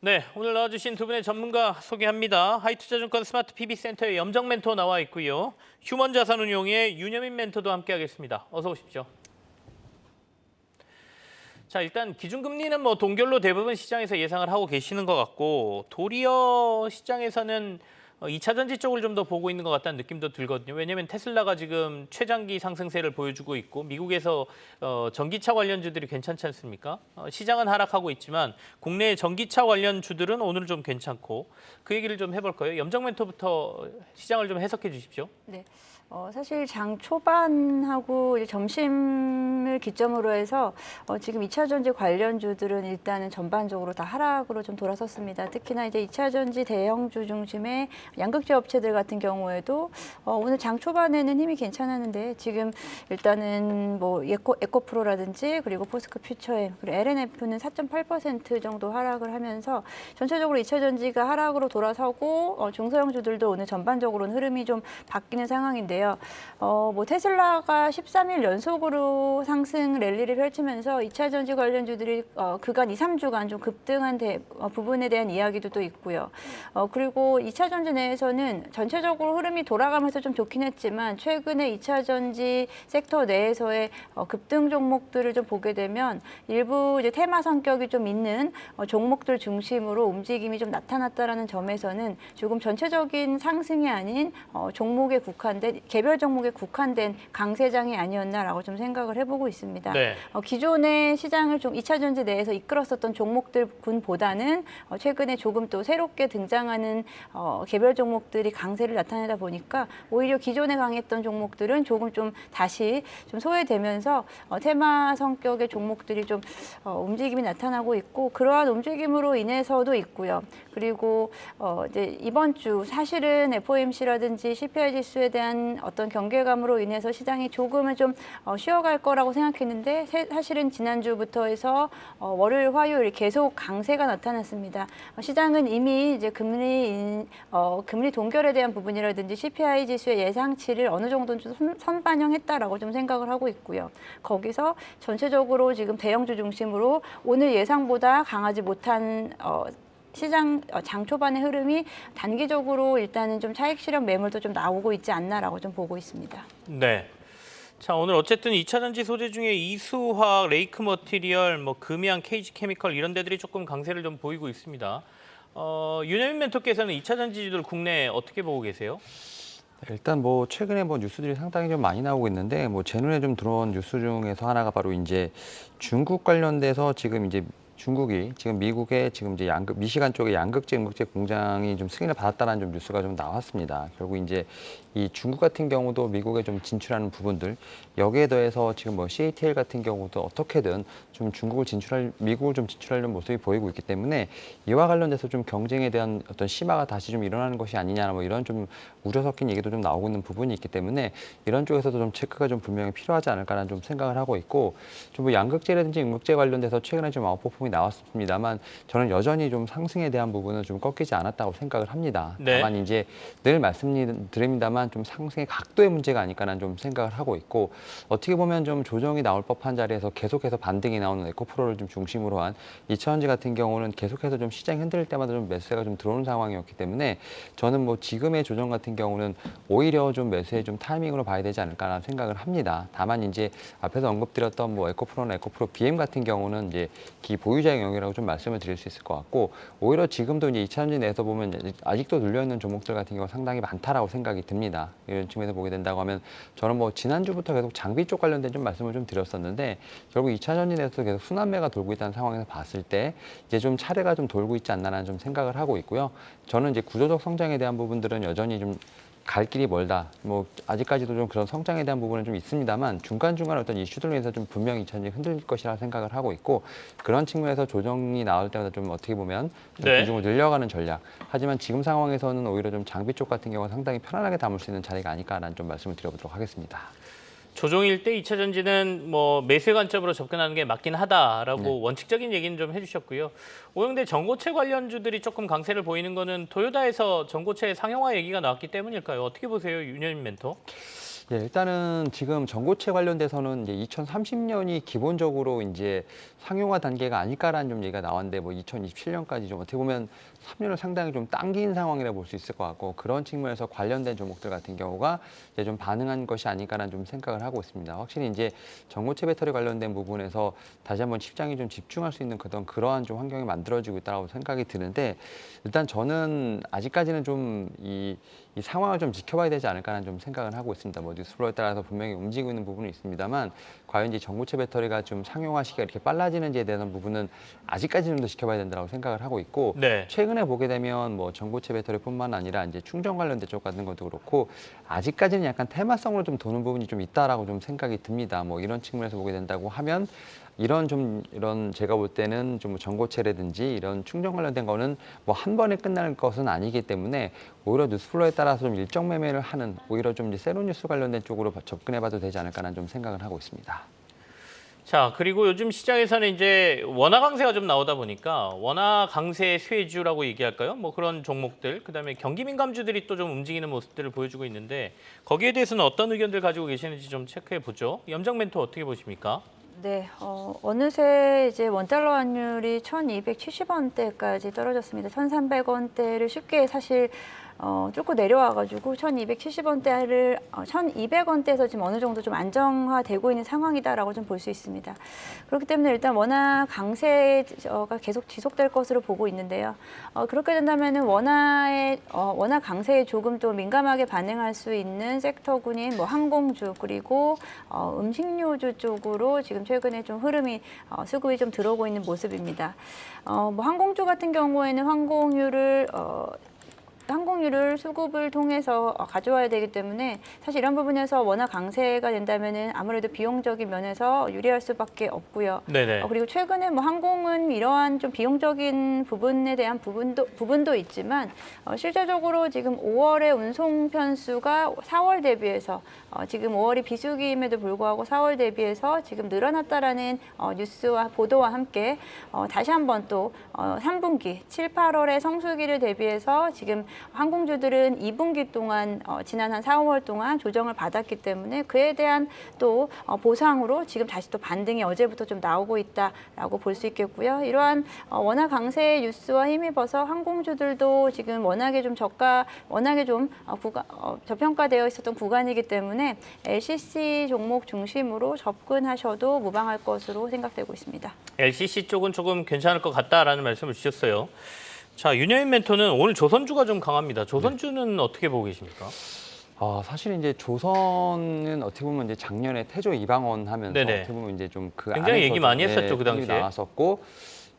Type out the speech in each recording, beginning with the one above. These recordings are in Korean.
네, 오늘 나와주신 두 분의 전문가 소개합니다. 하이투자증권 스마트 PB센터의 염정 멘토 나와 있고요. 휴먼자산운용의 윤여민 멘토도 함께하겠습니다. 어서 오십시오. 자, 일단 기준금리는 뭐 동결로 대부분 시장에서 예상을 하고 계시는 것 같고, 도리어 시장에서는 2차 전지 쪽을 좀 더 보고 있는 것 같다는 느낌도 들거든요. 왜냐하면 테슬라가 지금 최장기 상승세를 보여주고 있고, 미국에서 전기차 관련주들이 괜찮지 않습니까? 시장은 하락하고 있지만 국내 전기차 관련 주들은 오늘 좀 괜찮고, 그 얘기를 좀 해볼까요? 염정 멘토부터 시장을 좀 해석해 주십시오. 네. 사실 장 초반하고 이제 점심을 기점으로 해서 지금 2차 전지 관련주들은 일단은 전반적으로 다 하락으로 좀 돌아섰습니다. 특히나 이제 2차 전지 대형주 중심의 양극재 업체들 같은 경우에도 오늘 장 초반에는 힘이 괜찮았는데 지금 일단은 뭐 에코프로라든지 그리고 포스코 퓨처엠 그리고 LNF는 4.8% 정도 하락을 하면서 전체적으로 2차 전지가 하락으로 돌아서고 중소형주들도 오늘 전반적으로는 흐름이 좀 바뀌는 상황인데요. 뭐 테슬라가 13일 연속으로 상승 랠리를 펼치면서 2차 전지 관련주들이 그간 2, 3주간 좀 급등한 부분에 대한 이야기도 또 있고요. 그리고 2차 전지 내에서는 전체적으로 흐름이 돌아가면서 좀 좋긴 했지만 최근에 2차 전지 섹터 내에서의 급등 종목들을 좀 보게 되면 일부 이제 테마 성격이 좀 있는 종목들 중심으로 움직임이 좀 나타났다라는 점에서는 조금 전체적인 상승이 아닌 종목에 국한된 개별 종목에 국한된 강세장이 아니었나라고 좀 생각을 해보고 있습니다. 네. 기존의 시장을 좀 2차 전지 내에서 이끌었었던 종목들 군보다는 최근에 조금 또 새롭게 등장하는 개별 종목들이 강세를 나타내다 보니까 오히려 기존에 강했던 종목들은 조금 좀 다시 좀 소외되면서 테마 성격의 종목들이 좀 움직임이 나타나고 있고 그러한 움직임으로 인해서도 있고요. 그리고 이제 이번 주 사실은 FOMC라든지 CPI 지수에 대한 어떤 경계감으로 인해서 시장이 조금은 좀 쉬어갈 거라고 생각했는데 사실은 지난주부터 해서 월요일, 화요일 계속 강세가 나타났습니다. 시장은 이미 이제 금리 동결에 대한 부분이라든지 CPI 지수의 예상치를 어느 정도는 좀 선반영했다라고 좀 생각을 하고 있고요. 거기서 전체적으로 지금 대형주 중심으로 오늘 예상보다 강하지 못한 시장 장 초반의 흐름이 단기적으로 일단은 좀 차익 실현 매물도 좀 나오고 있지 않나라고 좀 보고 있습니다. 네. 자, 오늘 어쨌든 2차 전지 소재 중에 이수화학, 레이크 머티리얼, 뭐 금양, KG 케미컬 이런 데들이 조금 강세를 좀 보이고 있습니다. 윤여민 멘토께서는 2차 전지주들 국내 어떻게 보고 계세요? 일단 뭐 최근에 뭐 뉴스들이 상당히 좀 많이 나오고 있는데 뭐 제 눈에 좀 들어온 뉴스 중에서 하나가 바로 이제 중국 관련돼서 지금 이제 중국이 지금 미국의 지금 이제 미시간 쪽에 양극재, 음극재 공장이 좀 승인을 받았다는 좀 뉴스가 좀 나왔습니다. 결국 이제 이 중국 같은 경우도 미국에 좀 진출하는 부분들 여기에 더해서 지금 뭐 CATL 같은 경우도 어떻게든 좀 미국을 좀 진출하려는 모습이 보이고 있기 때문에 이와 관련돼서 좀 경쟁에 대한 어떤 심화가 다시 좀 일어나는 것이 아니냐 뭐 이런 좀 우려 섞인 얘기도 좀 나오고 있는 부분이 있기 때문에 이런 쪽에서도 좀 체크가 좀 분명히 필요하지 않을까라는 좀 생각을 하고 있고 좀 뭐 양극재라든지 음극재 관련돼서 최근에 좀 아웃퍼폼이 나왔습니다만 저는 여전히 좀 상승에 대한 부분은 좀 꺾이지 않았다고 생각을 합니다. 네. 다만 이제 늘 말씀드립니다만 좀 상승의 각도의 문제가 아닐까라는 좀 생각을 하고 있고 어떻게 보면 좀 조정이 나올 법한 자리에서 계속해서 반등이 나오는 에코프로를 좀 중심으로 한 2차전지 같은 경우는 계속해서 좀 시장이 흔들릴 때마다 좀 매수세가 좀 들어오는 상황이었기 때문에 저는 뭐 지금의 조정 같은 경우는 오히려 좀 매수의 좀 타이밍으로 봐야 되지 않을까라는 생각을 합니다. 다만 이제 앞에서 언급드렸던 뭐 에코프로나 에코프로 BM 같은 경우는 이제 기 보유자 영역이라고 좀 말씀을 드릴 수 있을 것 같고 오히려 지금도 이제 2차전지 내에서 보면 아직도 눌려있는 종목들 같은 경우 상당히 많다라고 생각이 듭니다. 이런 측면에서 보게 된다고 하면 저는 뭐 지난주부터 계속 장비 쪽 관련된 좀 말씀을 좀 드렸었는데 결국 2차전지 내에서 계속 순환매가 돌고 있다는 상황에서 봤을 때 이제 좀 차례가 좀 돌고 있지 않나라는 좀 생각을 하고 있고요. 저는 이제 구조적 성장에 대한 부분들은 여전히 좀 갈 길이 멀다. 뭐 아직까지도 좀 그런 성장에 대한 부분은 좀 있습니다만 중간중간 어떤 이슈들로 인해서 좀 분명히 2차전지 흔들릴 것이라 생각을 하고 있고 그런 측면에서 조정이 나올 때마다 좀 어떻게 보면 좀 네. 비중을 늘려가는 전략. 하지만 지금 상황에서는 오히려 좀 장비 쪽 같은 경우는 상당히 편안하게 담을 수 있는 자리가 아닐까라는 좀 말씀을 드려보도록 하겠습니다. 조종일 때 2차 전지는 뭐 매수의 관점으로 접근하는 게 맞긴 하다라고 네. 원칙적인 얘기는 좀 해주셨고요. 오영대 전고체 관련주들이 조금 강세를 보이는 거는 토요타에서 전고체 상용화 얘기가 나왔기 때문일까요? 어떻게 보세요, 윤여민 멘토? 예, 일단은 지금 전고체 관련돼서는 이제 2030년이 기본적으로 이제 상용화 단계가 아닐까라는 좀 얘기가 나왔는데 뭐 2027년까지 좀 어떻게 보면 3년을 상당히 좀 당긴 상황이라 볼 수 있을 것 같고 그런 측면에서 관련된 종목들 같은 경우가 이제 좀 반응한 것이 아닐까라는 좀 생각을 하고 있습니다. 확실히 이제 전고체 배터리 관련된 부분에서 다시 한번 시장이 좀 집중할 수 있는 그러한 좀 환경이 만들어지고 있다고 생각이 드는데 일단 저는 아직까지는 좀 이 상황을 좀 지켜봐야 되지 않을까라는 좀 생각을 하고 있습니다. 뭐 뉴스플로에 따라서 분명히 움직이고 있는 부분이 있습니다만 과연 이제 전고체 배터리가 좀 상용화 시기가 이렇게 빨라지는지에 대한 부분은 아직까지는 좀 더 지켜봐야 된다고 생각을 하고 있고 네. 최근에 보게 되면 뭐 전고체 배터리뿐만 아니라 이제 충전 관련된 쪽 같은 것도 그렇고 아직까지는 약간 테마성으로 좀 도는 부분이 좀 있다라고 좀 생각이 듭니다. 뭐 이런 측면에서 보게 된다고 하면 이런 제가 볼 때는 좀 전고체라든지 이런 충전 관련된 거는 뭐 한 번에 끝날 것은 아니기 때문에 오히려 뉴스플로에 따라서 좀 일정 매매를 하는 오히려 좀 이제 새로운 뉴스 관련된 쪽으로 접근해봐도 되지 않을까라는 좀 생각을 하고 있습니다. 자, 그리고 요즘 시장에서는 이제 원화 강세가 좀 나오다 보니까 원화 강세 쇠주라고 얘기할까요? 뭐 그런 종목들, 그다음에 경기 민감주들이 또 좀 움직이는 모습들을 보여주고 있는데 거기에 대해서는 어떤 의견들 가지고 계시는지 좀 체크해 보죠. 염정 멘토 어떻게 보십니까? 네, 어느새 이제 원달러 환율이 1,270원대까지 떨어졌습니다. 1,300원대를 쉽게 사실 뚫고 내려와가지고 1,270원대를 1,200원대에서 지금 어느 정도 좀 안정화되고 있는 상황이다라고 좀 볼 수 있습니다. 그렇기 때문에 일단 원화 강세가 계속 지속될 것으로 보고 있는데요. 그렇게 된다면은 원화 강세에 조금 더 민감하게 반응할 수 있는 섹터군인 뭐 항공주 그리고 음식료주 쪽으로 지금 최근에 좀 흐름이 수급이 좀 들어오고 있는 모습입니다. 뭐 항공주 같은 경우에는 항공유를 수급을 통해서 가져와야 되기 때문에 사실 이런 부분에서 워낙 강세가 된다면은 아무래도 비용적인 면에서 유리할 수밖에 없고요. 네네. 그리고 최근에 뭐 항공은 이러한 좀 비용적인 부분에 대한 부분도 있지만 실제적으로 지금 5월의 운송 편수가 4월 대비해서 지금 5월이 비수기임에도 불구하고 4월 대비해서 지금 늘어났다라는 뉴스와 보도와 함께 다시 한번 또 3분기 7, 8월의 성수기를 대비해서 지금 항공주들은 2분기 동안 지난 한 4, 5월 동안 조정을 받았기 때문에 그에 대한 또 보상으로 지금 다시 또 반등이 어제부터 좀 나오고 있다라고 볼 수 있겠고요. 이러한 워낙 강세의 뉴스와 힘입어서 항공주들도 지금 워낙에 좀 저평가되어 있었던 구간이기 때문에 LCC 종목 중심으로 접근하셔도 무방할 것으로 생각되고 있습니다. LCC 쪽은 조금 괜찮을 것 같다라는 말씀을 주셨어요. 자, 윤여인 멘토는 오늘 조선주가 좀 강합니다. 조선주는 어떻게 보고 계십니까? 사실 이제 조선은 어떻게 보면 이제 작년에 태조 이방원 하면서 네네. 어떻게 보면 이제 좀 그 굉장히 안에서 얘기 많이 좀, 했었죠, 그 당시에. 나왔었고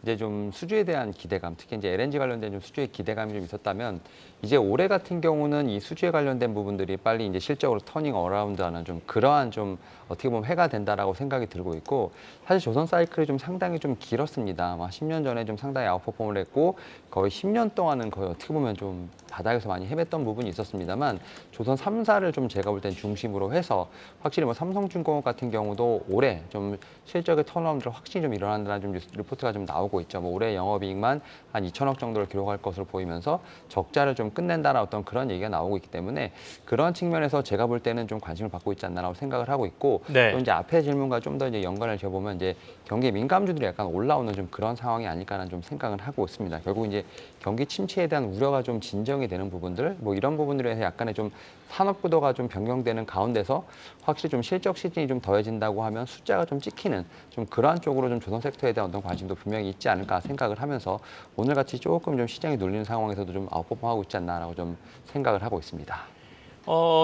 이제 좀 수주에 대한 기대감, 특히 이제 LNG 관련된 좀 수주의 기대감이 좀 있었다면 이제 올해 같은 경우는 이 수주에 관련된 부분들이 빨리 이제 실적으로 터닝 어라운드하는 좀 그러한 좀 어떻게 보면 해가 된다라고 생각이 들고 있고 사실 조선 사이클이 좀 상당히 좀 길었습니다. 아마 10년 전에 좀 상당히 아웃퍼폼을 했고 거의 10년 동안은 거의 어떻게 보면 좀 바닥에서 많이 헤맸던 부분이 있었습니다만 조선 3사를 좀 제가 볼 땐 중심으로 해서 확실히 뭐 삼성중공업 같은 경우도 올해 좀 실적의 턴어라운드가 확실히 좀 일어난다는 좀 리포트가 좀 나오고 있죠. 뭐 올해 영업이익만 한 2천억 정도를 기록할 것으로 보이면서 적자를 좀 끝낸다는 어떤 그런 얘기가 나오고 있기 때문에 그런 측면에서 제가 볼 때는 좀 관심을 받고 있지 않나라고 생각을 하고 있고 네. 또 이제 앞에 질문과 좀 더 이제 연관을 지어보면 이제 경기 민감주들이 약간 올라오는 좀 그런 상황이 아닐까라는 좀 생각을 하고 있습니다. 결국 이제 경기 침체에 대한 우려가 좀 진정이 되는 부분들, 뭐 이런 부분들에서 약간의 좀 산업 구도가 좀 변경되는 가운데서 확실히 좀 실적 시즌이 좀 더해진다고 하면 숫자가 좀 찍히는 좀 그러한 쪽으로 좀 조선 섹터에 대한 어떤 관심도 분명히 있지 않을까 생각을 하면서 오늘같이 조금 좀 시장이 눌리는 상황에서도 좀 아웃퍼폼하고 있지 않나라고 좀 생각을 하고 있습니다.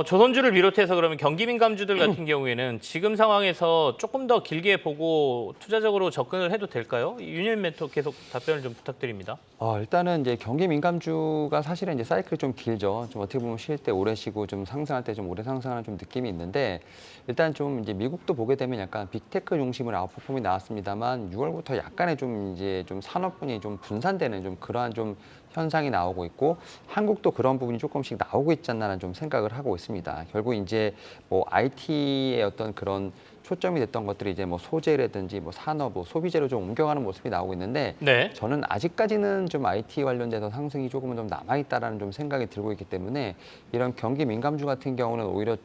조선주를 비롯해서 그러면 경기 민감주들 같은 경우에는 지금 상황에서 조금 더 길게 보고 투자적으로 접근을 해도 될까요? 윤여인 멘토 계속 답변을 좀 부탁드립니다. 일단은 이제 경기 민감주가 사실은 이제 사이클이 좀 길죠. 좀 어떻게 보면 쉴 때 오래 쉬고 좀 상승할 때 좀 오래 상승하는 좀 느낌이 있는데 일단 좀 이제 미국도 보게 되면 약간 빅테크 중심으로 아웃퍼폼이 나왔습니다만 6월부터 약간의 좀 이제 좀 산업분이 좀 분산되는 좀 그러한 좀 현상이 나오고 있고 한국도 그런 부분이 조금씩 나오고 있지 않나라는 좀 생각을 하고 있습니다. 결국 이제 뭐 IT의 어떤 그런 초점이 됐던 것들이 이제 뭐 소재라든지 뭐 산업, 뭐 소비재로 좀 옮겨가는 모습이 나오고 있는데 네. 저는 아직까지는 좀 IT 관련돼서 상승이 조금은 좀 남아있다라는 좀 생각이 들고 있기 때문에 이런 경기 민감주 같은 경우는 오히려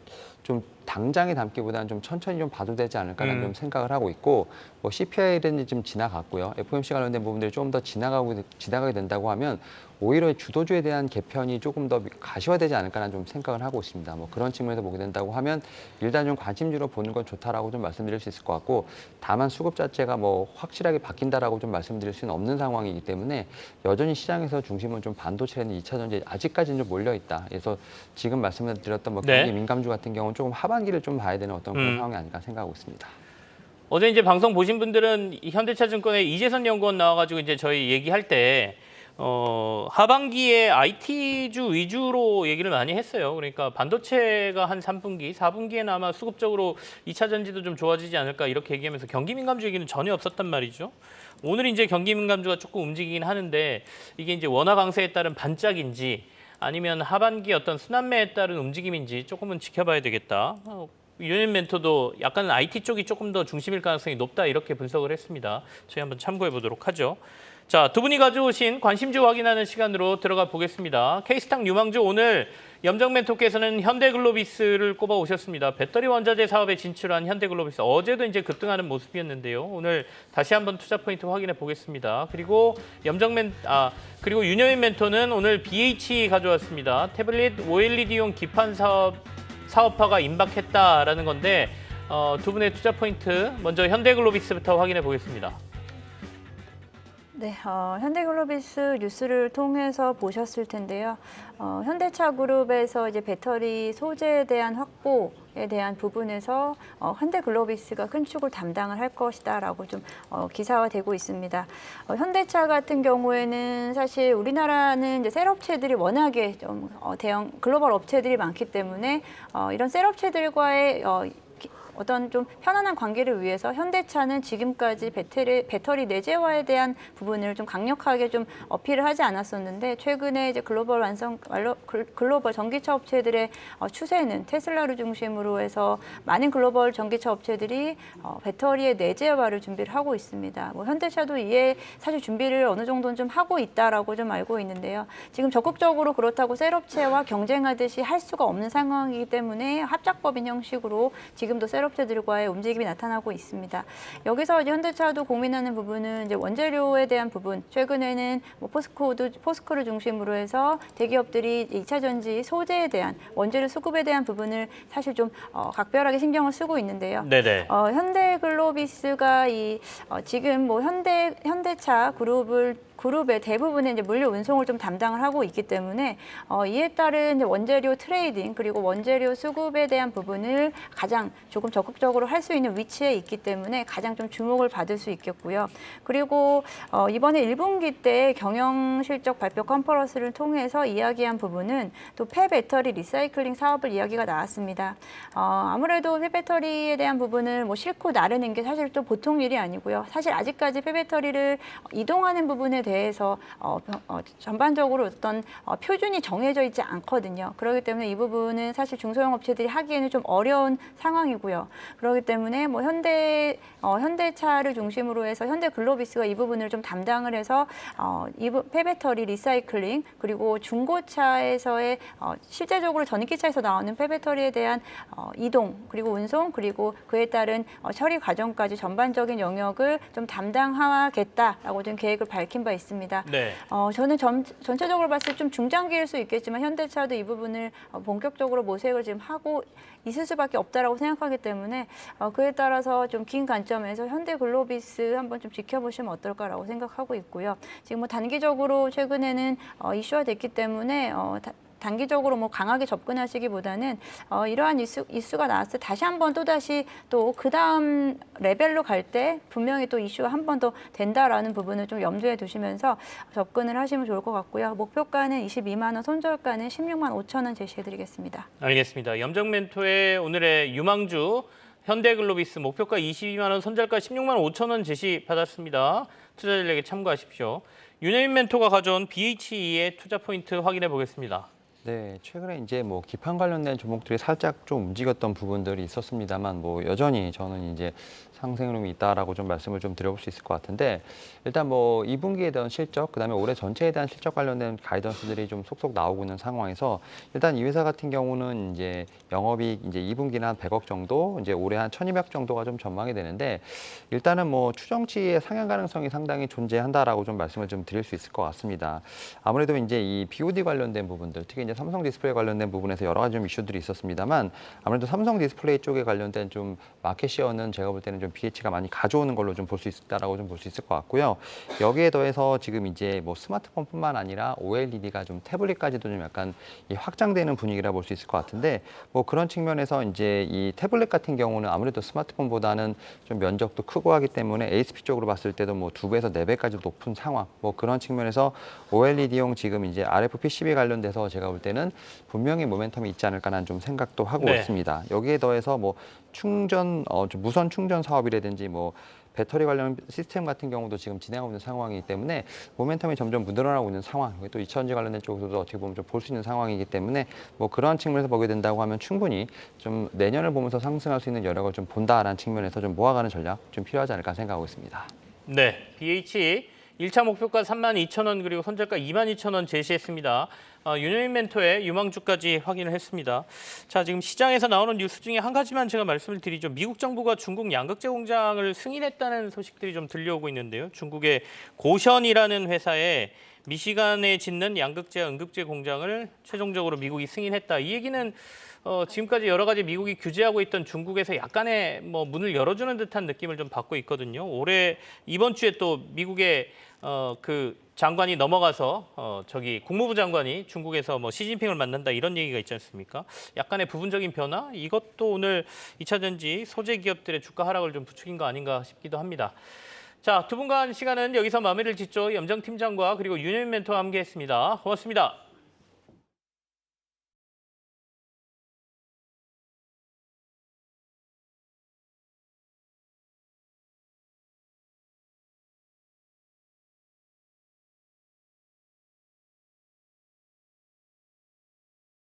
좀 당장에 담기보다는 좀 천천히 좀 봐도 되지 않을까라는 좀 생각을 하고 있고 뭐 CPI는 좀 지나갔고요. FOMC 관련된 부분들이 조금 더 지나가게 된다고 하면 오히려 주도주에 대한 개편이 조금 더 가시화되지 않을까라는 좀 생각을 하고 있습니다. 뭐 그런 측면에서 보게 된다고 하면 일단 좀 관심주로 보는 건 좋다라고 좀 말씀드릴 수 있을 것 같고 다만 수급 자체가 뭐 확실하게 바뀐다라고 좀 말씀드릴 수는 없는 상황이기 때문에 여전히 시장에서 중심은 좀 반도체는 2차 전지 아직까지는 좀 몰려 있다. 그래서 지금 말씀드렸던 뭐 경기 민감주 같은 경우는 조금 하반기를 좀 봐야 되는 어떤 그런 상황이 아닐까 생각하고 있습니다. 어제 이제 방송 보신 분들은 현대차증권의 이재선 연구원 나와가지고 이제 저희 얘기할 때 하반기에 IT주 위주로 얘기를 많이 했어요. 그러니까 반도체가 한 3분기, 4분기에는 아마 수급적으로 2차 전지도 좀 좋아지지 않을까 이렇게 얘기하면서 경기 민감주 얘기는 전혀 없었단 말이죠. 오늘 이제 경기 민감주가 조금 움직이긴 하는데 이게 이제 원화 강세에 따른 반짝인지 아니면 하반기 어떤 순환매에 따른 움직임인지 조금은 지켜봐야 되겠다. 유엔 멘토도 약간 IT 쪽이 조금 더 중심일 가능성이 높다 이렇게 분석을 했습니다. 저희 한번 참고해 보도록 하죠. 자, 두 분이 가져오신 관심주 확인하는 시간으로 들어가 보겠습니다. K스탁 뉴망주 오늘 염정 멘토께서는 현대글로비스를 꼽아 오셨습니다. 배터리 원자재 사업에 진출한 현대글로비스 어제도 이제 급등하는 모습이었는데요. 오늘 다시 한번 투자 포인트 확인해 보겠습니다. 그리고 그리고 윤여인 멘토는 오늘 BH 가져왔습니다. 태블릿 OLED용 기판 사업화가 임박했다라는 건데 두 분의 투자 포인트 먼저 현대글로비스부터 확인해 보겠습니다. 네, 현대글로비스 뉴스를 통해서 보셨을 텐데요. 현대차 그룹에서 이제 배터리 소재에 대한 확보에 대한 부분에서 현대글로비스가 큰 축을 담당을 할 것이다라고 좀 기사화되고 있습니다. 현대차 같은 경우에는 사실 우리나라는 이제 셀 업체들이 워낙에 좀 대형 글로벌 업체들이 많기 때문에 이런 셀 업체들과의 어떤 좀 편안한 관계를 위해서 현대차는 지금까지 배터리 내재화에 대한 부분을 좀 강력하게 좀 어필을 하지 않았었는데 최근에 이제 글로벌 전기차 업체들의 추세는 테슬라를 중심으로 해서 많은 글로벌 전기차 업체들이 배터리의 내재화를 준비를 하고 있습니다. 뭐 현대차도 이에 사실 준비를 어느 정도는 좀 하고 있다라고 좀 알고 있는데요. 지금 적극적으로 그렇다고 셀 업체와 경쟁하듯이 할 수가 없는 상황이기 때문에 합작법인 형식으로 지금도 셀 업체들과의 움직임이 나타나고 있습니다. 여기서 이제 현대차도 고민하는 부분은 이제 원재료에 대한 부분. 최근에는 뭐 포스코를 중심으로 해서 대기업들이 2차 전지 소재에 대한 원재료 수급에 대한 부분을 사실 좀 각별하게 신경을 쓰고 있는데요. 네네. 현대글로비스가 지금 뭐 현대차 그룹의 대부분의 이제 물류 운송을 좀 담당을 하고 있기 때문에 이에 따른 이제 원재료 트레이딩 그리고 원재료 수급에 대한 부분을 가장 조금 적극적으로 할 수 있는 위치에 있기 때문에 가장 좀 주목을 받을 수 있겠고요. 그리고 이번에 1분기 때 경영 실적 발표 컨퍼런스를 통해서 이야기한 부분은 또 폐배터리 리사이클링 사업을 이야기가 나왔습니다. 아무래도 폐배터리에 대한 부분을 뭐 싣고 나르는 게 사실 또 보통 일이 아니고요. 사실 아직까지 폐배터리를 이동하는 부분에 대해서 전반적으로 어떤 표준이 정해져 있지 않거든요. 그렇기 때문에 이 부분은 사실 중소형 업체들이 하기에는 좀 어려운 상황이고요. 그렇기 때문에 뭐 현대차를 중심으로 해서 현대글로비스가 이 부분을 좀 담당을 해서 폐배터리 리사이클링 그리고 중고차에서의 실제적으로 전기차에서 나오는 폐배터리에 대한 이동 그리고 운송 그리고 그에 따른 처리 과정까지 전반적인 영역을 좀 담당하겠다라고 좀 계획을 밝힌 바 있습니다. 네. 저는 전체적으로 봤을 때 좀 중장기일 수 있겠지만 현대차도 이 부분을 본격적으로 모색을 지금 하고 있을 수밖에 없다라고 생각하기 때문에 그에 따라서 좀 긴 관점에서 현대글로비스 한번 좀 지켜보시면 어떨까라고 생각하고 있고요. 지금 뭐 단기적으로 최근에는 이슈화 됐기 때문에 단기적으로 뭐 강하게 접근하시기보다는 이러한 이슈가 나왔을 때 다시 한번 또다시 또 그 다음 레벨로 갈 때 분명히 또 이슈가 한 번 더 된다라는 부분을 좀 염두에 두시면서 접근을 하시면 좋을 것 같고요. 목표가는 22만 원, 손절가는 16만 5천 원 제시해드리겠습니다. 알겠습니다. 염정 멘토의 오늘의 유망주 현대글로비스 목표가 22만 원, 손절가 16만 5천 원 제시 받았습니다. 투자 전략에 참고하십시오. 윤혜인 멘토가 가져온 BHE의 투자 포인트 확인해 보겠습니다. 네, 최근에 이제 뭐 기판 관련된 종목들이 살짝 좀 움직였던 부분들이 있었습니다만 뭐 여전히 저는 이제 상승률이 있다라고 좀 말씀을 좀 드려볼 수 있을 것 같은데 일단 뭐 2분기에 대한 실적, 그다음에 올해 전체에 대한 실적 관련된 가이던스들이 좀 속속 나오고 있는 상황에서 일단 이 회사 같은 경우는 이제 영업이익 이제 2분기는 한 100억 정도, 이제 올해 한 1,200 정도가 좀 전망이 되는데 일단은 뭐 추정치의 상향 가능성이 상당히 존재한다라고 좀 말씀을 좀 드릴 수 있을 것 같습니다. 아무래도 이제 이 BOD 관련된 부분들, 특히 이제 삼성 디스플레이 관련된 부분에서 여러 가지 좀 이슈들이 있었습니다만 아무래도 삼성 디스플레이 쪽에 관련된 좀 마켓 시어는 제가 볼 때는 좀 BH가 많이 가져오는 걸로 좀 볼 수 있다라고 좀 볼 수 있을 것 같고요. 여기에 더해서 지금 이제 뭐 스마트폰뿐만 아니라 OLED가 좀 태블릿까지도 좀 약간 이 확장되는 분위기라 볼 수 있을 것 같은데 뭐 그런 측면에서 이제 이 태블릿 같은 경우는 아무래도 스마트폰보다는 좀 면적도 크고 하기 때문에 ASP 쪽으로 봤을 때도 뭐 2배에서 4배까지 높은 상황, 뭐 그런 측면에서 OLED용 지금 이제 RF PCB 관련돼서 제가 볼 때는 분명히 모멘텀이 있지 않을까라는 좀 생각도 하고 네. 있습니다. 여기에 더해서 뭐 충전, 좀 무선 충전 사업이라든지 뭐 배터리 관련 시스템 같은 경우도 지금 진행하고 있는 상황이기 때문에 모멘텀이 점점 늘어나고 있는 상황, 또 2차전지 관련된 쪽에서도 어떻게 보면 좀 볼 수 있는 상황이기 때문에 뭐 그러한 측면에서 보게 된다고 하면 충분히 좀 내년을 보면서 상승할 수 있는 여력을 좀 본다라는 측면에서 좀 모아가는 전략 좀 필요하지 않을까 생각하고 있습니다. 네, BH 1차 목표가 32,000원 그리고 손절가 22,000원 제시했습니다. 윤여민 멘토의 유망주까지 확인을 했습니다. 자, 지금 시장에서 나오는 뉴스 중에 한 가지만 제가 말씀을 드리죠. 미국 정부가 중국 양극재 공장을 승인했다는 소식들이 좀 들려오고 있는데요. 중국의 고션이라는 회사에 미시간에 짓는 양극재, 음극재 공장을 최종적으로 미국이 승인했다. 이 얘기는 지금까지 여러 가지 미국이 규제하고 있던 중국에서 약간의 뭐 문을 열어주는 듯한 느낌을 좀 받고 있거든요. 올해 이번 주에 또 미국의 그 장관이 넘어가서 저기 국무부 장관이 중국에서 뭐 시진핑을 만난다 이런 얘기가 있지 않습니까? 약간의 부분적인 변화 이것도 오늘 2차전지 소재 기업들의 주가 하락을 좀 부추긴 거 아닌가 싶기도 합니다. 자, 두 분간 시간은 여기서 마무리를 짓죠. 염정 팀장과 그리고 윤여민 멘토와 함께했습니다. 고맙습니다.